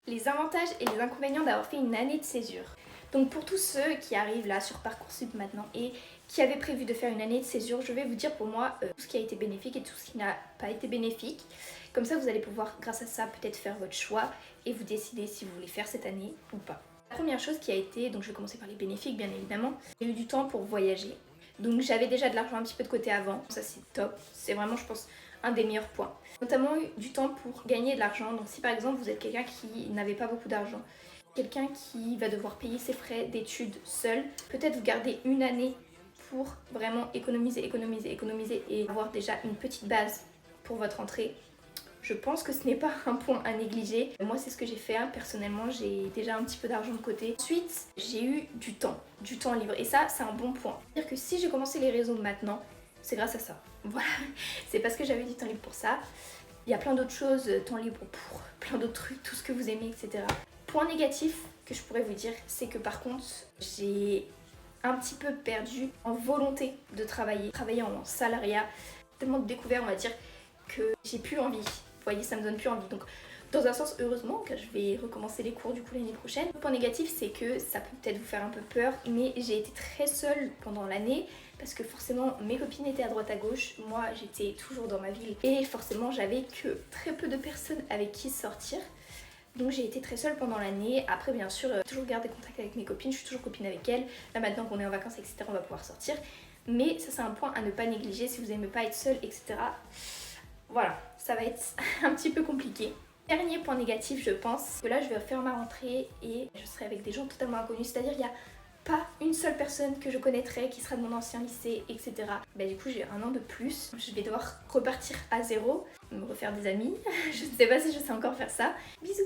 Les avantages et les inconvénients d'avoir fait une année de césure. Donc pour tous ceux qui arrivent là sur Parcoursup maintenant et qui avaient prévu de faire une année de césure, je vais vous dire pour moi tout ce qui a été bénéfique et tout ce qui n'a pas été bénéfique. Comme ça vous allez pouvoir grâce à ça peut-être faire votre choix et vous décider si vous voulez faire cette année ou pas. La première chose qui a été, donc je vais commencer par les bénéfiques bien évidemment, j'ai eu du temps pour voyager. Donc j'avais déjà de l'argent un petit peu de côté avant, ça c'est top, c'est vraiment je pense un des meilleurs points. Notamment du temps pour gagner de l'argent, donc si par exemple vous êtes quelqu'un qui n'avait pas beaucoup d'argent, quelqu'un qui va devoir payer ses frais d'études seul, peut-être vous gardez une année pour vraiment économiser et avoir déjà une petite base pour votre rentrée. Je pense que ce n'est pas un point à négliger. Moi c'est ce que j'ai fait, hein. Personnellement j'ai déjà un petit peu d'argent de côté. Ensuite j'ai eu du temps libre et ça c'est un bon point. C'est-à-dire que si j'ai commencé les réseaux maintenant, c'est grâce à ça. Voilà, c'est parce que j'avais du temps libre pour ça. Il y a plein d'autres choses, temps libre pour plein d'autres trucs, tout ce que vous aimez, etc. Point négatif que je pourrais vous dire, c'est que par contre j'ai un petit peu perdu en volonté de travailler en salariat, tellement découvert on va dire que j'ai plus envie. Vous voyez, ça me donne plus envie. Donc dans un sens, heureusement, car je vais recommencer les cours du coup l'année prochaine. Le point négatif, c'est que ça peut peut-être vous faire un peu peur, mais j'ai été très seule pendant l'année parce que forcément mes copines étaient à droite à gauche, moi j'étais toujours dans ma ville et forcément j'avais que très peu de personnes avec qui sortir. Donc j'ai été très seule pendant l'année. Après bien sûr, j'ai toujours gardé contact avec mes copines, je suis toujours copine avec elles. Là maintenant qu'on est en vacances, etc., on va pouvoir sortir. Mais ça c'est un point à ne pas négliger si vous n'aimez pas être seule, etc. Voilà, ça va être un petit peu compliqué. Dernier point négatif, je pense, que là je vais faire ma rentrée et je serai avec des gens totalement inconnus. C'est-à-dire il n'y a pas une seule personne que je connaîtrais qui sera de mon ancien lycée, etc. Bah du coup j'ai un an de plus, je vais devoir repartir à zéro, me refaire des amis. Je ne sais pas si je sais encore faire ça. Bisous!